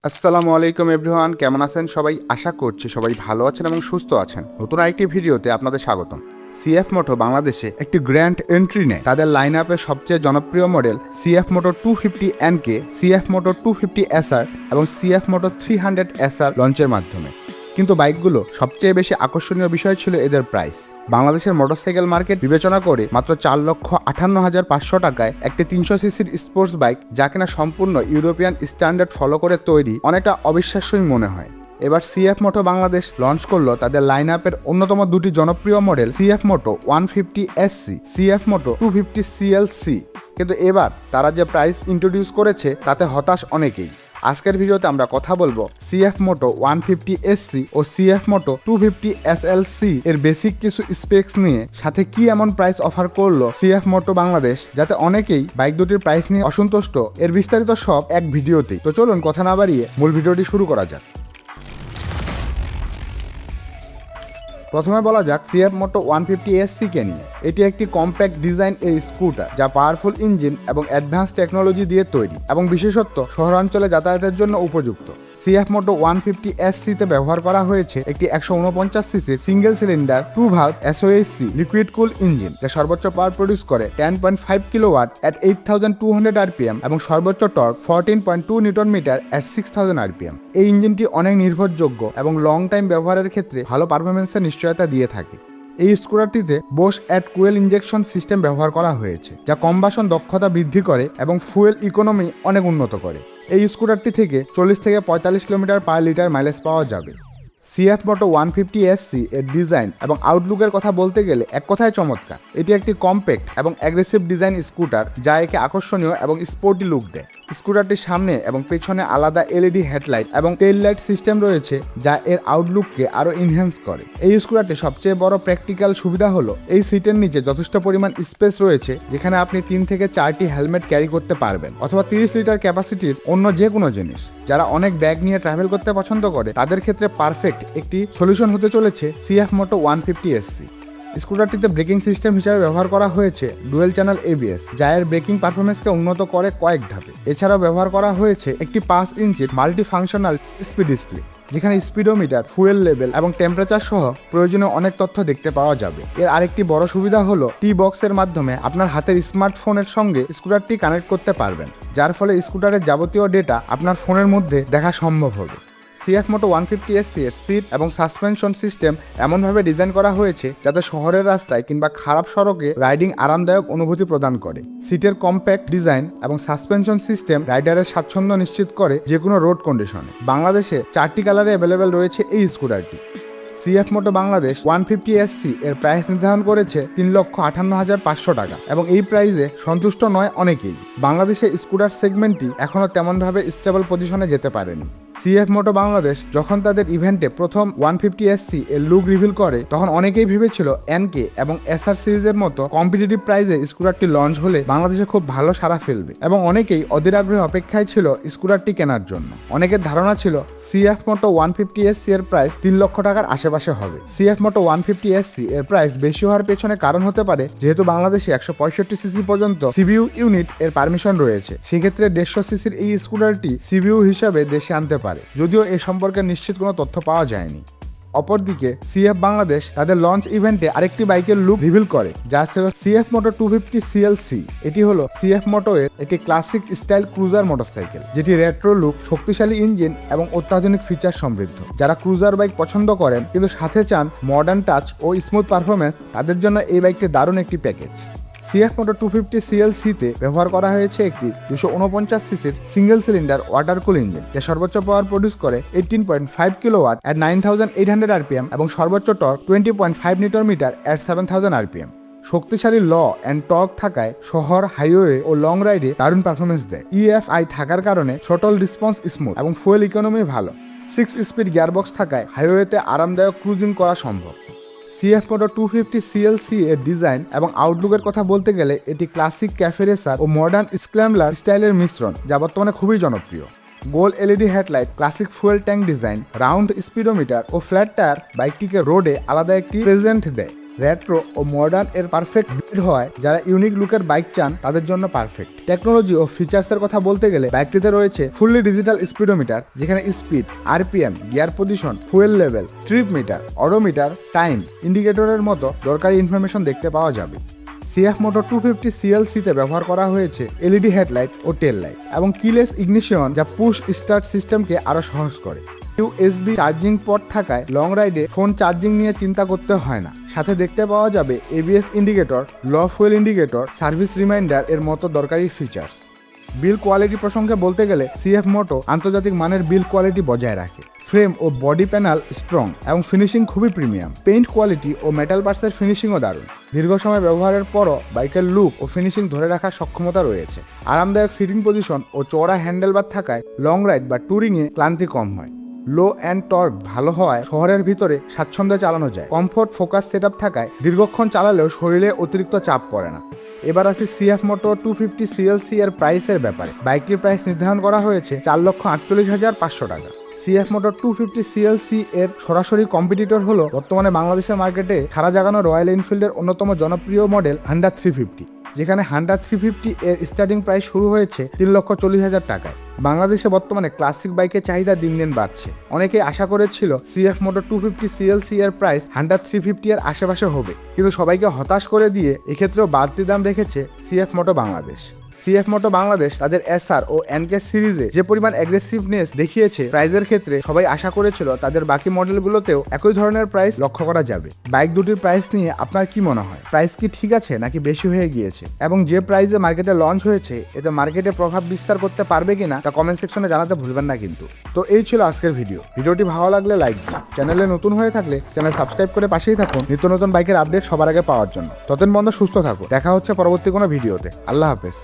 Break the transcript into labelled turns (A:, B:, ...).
A: আসসালামু আলাইকুম এভরিওয়ান, কেমন আছেন সবাই? আশা করছি সবাই ভালো আছেন এবং সুস্থ আছেন। নতুন আরেকটি ভিডিওতে আপনাদের স্বাগতম। সিএফ মোটো বাংলাদেশে একটি গ্র্যান্ড এন্ট্রি নেয় তাদের লাইন আপের সবচেয়ে জনপ্রিয় মডেল সিএফ মোটো 250NK, সিএফ মোটো 250SR এবং সিএফ মোটো 300SR লঞ্চের মাধ্যমে। কিন্তু বাইকগুলো সবচেয়ে বেশি আকর্ষণীয় বিষয় ছিল এদের প্রাইস। বাংলাদেশের মোটরসাইকেল মার্কেট বিবেচনা করে মাত্র 4,58,500 টাকায় একটি 300 সিসির স্পোর্টস বাইক, যা কিনা সম্পূর্ণ ইউরোপিয়ান স্ট্যান্ডার্ড ফলো করে তৈরি, অনেকটা অবিশ্বাস্যই মনে হয়। এবার সিএফ মোটো বাংলাদেশ লঞ্চ করলো তাদের লাইন আপের অন্যতম দুটি জনপ্রিয় মডেল সিএফ মোটো 150SC, সিএফ মোটো 250CLC। কিন্তু এবার তারা যে প্রাইস ইন্ট্রোডিউস করেছে তাতে হতাশ অনেকেই। আজকের ভিডিওতে আমরা কথা বলবো সিএফ মোটো 150SC ও সিএফ মোটো 250SLC এর বেসিক কিছু স্পেক্স নিয়ে, সাথে কি এমন প্রাইস অফার করলো সিএফ মোটো বাংলাদেশ যাতে অনেকেই বাইক দুটির প্রাইস নিয়ে অসন্তুষ্ট। এর বিস্তারিত সব এক ভিডিওতেই। তো চলুন কথা না বাড়িয়ে মূল ভিডিওটি শুরু করা যাক। প্রথমে বলা যাক সিএফ মোটো 150SC কে নিয়ে। এটি একটি কম্প্যাক্ট ডিজাইন এর স্কুটার যা পাওয়ারফুল ইঞ্জিন এবং অ্যাডভান্স টেকনোলজি দিয়ে তৈরি এবং বিশেষত শহরাঞ্চলে যাতায়াতের জন্য উপযুক্ত। সিএফ মোটো 150SC তে ব্যবহার করা হয়েছে একটি 149 সিসির single cylinder 2 valve SOHC liquid কুল ইঞ্জিন, যা সর্বোচ্চ পাওয়ার প্রডিউস করে 10.5 কিলোওয়াট at 8200 RPM এবং সর্বোচ্চ torque 14.2 newton metre at 6000 RPM। এই ইঞ্জিনটি অনেক নির্ভরযোগ্য এবং লং টাইম ব্যবহারের ক্ষেত্রে ভালো পারফরমেন্সের নিশ্চয়তা দিয়ে থাকে। এই স্কুটারটিতে বোশ অ্যাট কুয়েল ইঞ্জেকশন সিস্টেম ব্যবহার করা হয়েছে, যা কম্বাসন দক্ষতা বৃদ্ধি করে এবং ফুয়েল ইকোনমি অনেক উন্নত করে। এই স্কুটারটি থেকে 40 থেকে 45 কিলোমিটার পার লিটার মাইলেজ পাওয়া যাবে। সিএফ মোটো 150SC এর ডিজাইন এবং আউটলুকের কথা বলতে গেলে এক কথায় চমৎকার। এটি একটি কম্প্যাক্ট এবং অ্যাগ্রেসিভ ডিজাইন স্কুটার যা একে আকর্ষণীয় এবং স্পোর্টি লুক দেয়। স্কুটারটির সামনে এবং পেছনে আলাদা এলইডি হেডলাইট এবং টেইল লাইট সিস্টেম রয়েছে, যা এর আউটলুককে আরও এনহ্যান্স করে। এই স্কুটারটির সবচেয়ে বড় প্র্যাকটিক্যাল সুবিধা হলো এই সিটের নিচে যথেষ্ট পরিমাণ স্পেস রয়েছে, যেখানে আপনি 3 থেকে 4টি হেলমেট ক্যারি করতে পারবেন, অথবা 30 লিটার ক্যাপাসিটির অন্য যে কোনো জিনিস। যারা অনেক ব্যাগ নিয়ে ট্রাভেল করতে পছন্দ করে তাদের ক্ষেত্রে পারফেক্ট একটি সলিউশন হতে চলেছে সিএফ মোটো 150SC। স্কুটারটিতে ব্রেকিং সিস্টেম হিসেবে ব্যবহার করা হয়েছে ডুয়েল চ্যানেল ABS, যা এর ব্রেকিং পারফরমেন্সকে উন্নত করে কয়েক ধাপে। এছাড়াও ব্যবহার করা হয়েছে একটি 5 ইঞ্চির মাল্টি ফাংশনাল স্পিড ডিসপ্লে, যেখানে স্পিডোমিটার, ফুয়েল লেভেল এবং টেম্পারেচার সহ প্রয়োজনীয় অনেক তথ্য দেখতে পাওয়া যাবে। এর আরেকটি বড় সুবিধা হলো T-বক্সের মাধ্যমে আপনার হাতের স্মার্টফোনের সঙ্গে স্কুটারটি কানেক্ট করতে পারবেন, যার ফলে স্কুটারের যাবতীয় ডেটা আপনার ফোনের মধ্যে দেখা সম্ভব হবে। সিএফ মোটো 150SC এর সিট এবং সাসপেনশন সিস্টেম এমনভাবে ডিজাইন করা হয়েছে যাতে শহরের রাস্তায় কিংবা খারাপ সড়কে রাইডিং আরামদায়ক অনুভূতি প্রদান করে। সিটের কম্প্যাক্ট ডিজাইন এবং সাসপেনশন সিস্টেম রাইডারের স্বাচ্ছন্দ্য নিশ্চিত করে যে কোনো রোড কন্ডিশনে। বাংলাদেশে 4টি কালারে অ্যাভেলেবেল রয়েছে এই স্কুটারটি। সিএফ মোটো বাংলাদেশ 150SC এর প্রাইস নির্ধারণ করেছে 3,58,500 টাকা এবং এই প্রাইসে সন্তুষ্ট নয় অনেকেই। বাংলাদেশের স্কুটার সেগমেন্টটি এখনও তেমনভাবে স্টেবল পজিশনে যেতে পারেনি। সিএফ মোটো বাংলাদেশ যখন তাদের ইভেন্টে প্রথম 150SC এর লুক রিভিল করে, তখন অনেকেই ভেবেছিল NK এবং SR সিরিজের মতো কম্পিটিটিভ প্রাইসে স্কুটারটি লঞ্চ হলে বাংলাদেশে খুব ভালো সাড়া ফেলবে এবং অনেকেই অধীর আগ্রহে অপেক্ষায় ছিল স্কুটারটি কেনার জন্য। অনেকের ধারণা ছিল সিএফ মোটো 150SC এর প্রাইস 3 লক্ষ টাকার আশেপাশে হবে। সিএফ মোটো 150SC এর প্রাইস বেশি হওয়ার পেছনে কারণ হতে পারে যেহেতু বাংলাদেশে 165 সিসি পর্যন্ত সিবিইউ ইউনিট এর পারমিশন রয়েছে। সেক্ষেত্রে 150 সিসির এই স্কুটারটি সিবিইউ হিসাবে দেশে আনতে পারে, যদিও এ সম্পর্কে নিশ্চিত কোনো তথ্য পাওয়া যায়নি। অপরদিকে সিএফ বাংলাদেশ তাদের লঞ্চ ইভেন্টে আরেকটি বাইকের লুক রিভিল করে, যা ছিল সিএফ মোটো 250CLC। এটি হলো সিএফ মোটো এর একটি ক্লাসিক স্টাইল ক্রুজার মোটরসাইকেল, যেটি রেট্রো লুক, শক্তিশালী ইঞ্জিন এবং অত্যাধুনিক ফিচার সমৃদ্ধ। যারা ক্রুজার বাইক পছন্দ করেন কিন্তু সাথে চান মডার্ন টাচ ও স্মুথ পারফরমেন্স, তাদের জন্য এই বাইকটি দারুণ একটি প্যাকেজ। সিএফ মোটো 250CLC তে ব্যবহার করা হয়েছে একটি 249 সিসির সিঙ্গেল সিলিন্ডার ওয়াটার কুল ইঞ্জিন, যা সর্বোচ্চ পাওয়ার প্রডিউস করে 18.5 কিলোওয়াট at 9800 RPM এবং সর্বোচ্চ torque 20.5 newton metre at 7000 RPM। শক্তিশালী ল অ্যান্ড টর্ক থাকায় শহর, হাইওয়ে ও লং রাইডে দারুণ পারফরমেন্স দেয়। EFI থাকার কারণে থ্রটল রেসপন্স স্মুথ এবং ফুয়েল ইকোনমি ভালো। 6 স্পিড গিয়ারবক্স থাকায় হাইওয়েতে আরামদায়ক ক্রুজিং করা সম্ভব। সিএফ মোটো 250CLC এর ডিজাইন এবং আউটলুকের কথা বলতে গেলে এটি ক্লাসিক ক্যাফে রেসার ও মডার্ন স্ক্র্যাম্বলার স্টাইলের মিশ্রণ, যা বর্তমানে খুবই জনপ্রিয়। গোল LED headlight, classic fuel tank design, round speedometer ও ফ্ল্যাট টায়ার বাইকটিকে রোডে আলাদা একটি প্রেজেন্ট দেয়। রেট্রো ও মডার্ন এর পারফেক্ট ব্লেন্ড হওয়ায় যারা ইউনিক লুকের বাইক চান তাদের জন্য পারফেক্ট। টেকনোলজি ও ফিচার্সের কথা বলতে গেলে বাইকটিতে রয়েছে ফুললি ডিজিটাল স্পিডোমিটার, যেখানে speed, RPM, gear position, fuel level, trip meter, odometer, time ইন্ডিকেটরের মতো দরকারি ইনফরমেশন দেখতে পাওয়া যাবে। সিএফ মোটর 250 সিএলসিতে ব্যবহার করা হয়েছে এলইডি হেডলাইট ও টেল লাইট এবং কিলেস ইগনিশন, যা পুশ স্টার্ট সিস্টেমকে আরো সহজ করে। ইউএসবি চার্জিং পোর্ট থাকায় লং রাইডে ফোন চার্জিং নিয়ে চিন্তা করতে হয় না। সাথে দেখতে পাওয়া যাবে এবিএস ইন্ডিকেটর, লো ফুয়েল ইন্ডিকেটর, সার্ভিস রিমাইন্ডার এর মতো দরকারি ফিচার্স। বিল কোয়ালিটি প্রসঙ্গে বলতে গেলে সিএফ মোটো আন্তর্জাতিক মানের বিল কোয়ালিটি বজায় রাখে। ফ্রেম ও বডি প্যানেল স্ট্রং এবং ফিনিশিং খুবই প্রিমিয়াম। পেইন্ট কোয়ালিটি ও মেটাল পার্টসের ফিনিশিংও দারুণ। দীর্ঘ সময় ব্যবহারের পরও বাইকের লুক ও ফিনিশিং ধরে রাখার সক্ষমতা রয়েছে। আরামদায়ক সিটিং পজিশন ও চওড়া হ্যান্ডেলবার থাকায় লং রাইড বা ট্যুরিংয়ে ক্লান্তি কম হয়। লো অ্যান্ড টর্ক ভালো হওয়ায় শহরের ভিতরে স্বাচ্ছন্দ্যে চালানো যায়। কমফোর্ট ফোকাস সেটআপ থাকায় দীর্ঘক্ষণ চালালেও শরীরে অতিরিক্ত চাপ পড়ে না। এবার আসি সিএফ মোটো 250 সিএলসি এর প্রাইসের ব্যাপারে। বাইকটির প্রাইস নির্ধারণ করা হয়েছে 4,48,500 টাকা। সিএফ মোটর 250 সিএলসি এর সরাসরি কম্পিটিটর হলো বর্তমানে বাংলাদেশের মার্কেটে সারা জাগানো রয়্যাল এনফিল্ডের অন্যতম জনপ্রিয় মডেল হান্ডা 350, যেখানে হান্ডা 350 এর স্টার্টিং প্রাইস শুরু হয়েছে 3,40,000 টাকায়। বাংলাদেশে বর্তমানে ক্লাসিক বাইকের চাহিদা দিন দিন বাড়ছে। অনেকেই আশা করেছিল সিএফ মোটর 250 সিএলসি এর প্রাইস হান্ডা 350 এর আশেপাশে হবে, কিন্তু সবাইকে হতাশ করে দিয়ে এক্ষেত্রেও বাড়তি দাম রেখেছে সিএফ মোটো বাংলাদেশ। সিএফ মোটো বাংলাদেশ তাদের এসআর ও এনকে সিরিজে যে পরিমাণ অ্যাগ্রেসিভনেস দেখিয়েছে প্রাইজের ক্ষেত্রে, সবাই আশা করেছিল তাদের বাকি মডেলগুলোতেও একই ধরনের প্রাইস লক্ষ্য করা যাবে। বাইক দুটির প্রাইস নিয়ে আপনার কি মনে হয়? প্রাইস কি ঠিক আছে নাকি বেশি হয়ে গিয়েছে? এবং যে প্রাইসে মার্কেটে লঞ্চ হয়েছে এতে মার্কেটে প্রভাব বিস্তার করতে পারবে কিনা তা কমেন্ট সেকশনে জানাতে ভুলবেন না কিন্তু। তো এই ছিল আজকের ভিডিও। ভিডিওটি ভালো লাগলে লাইক দিন। চ্যানেলে নতুন হয়ে থাকলে চ্যানেল সাবস্ক্রাইব করে পাশেই থাকুন নিত্য নতুন বাইকের আপডেট সবার আগে পাওয়ার জন্য। ততদিন বন্ধু সুস্থ থাকুন। দেখা হচ্ছে পরবর্তী কোনো ভিডিওতে। আল্লাহ হাফেজ।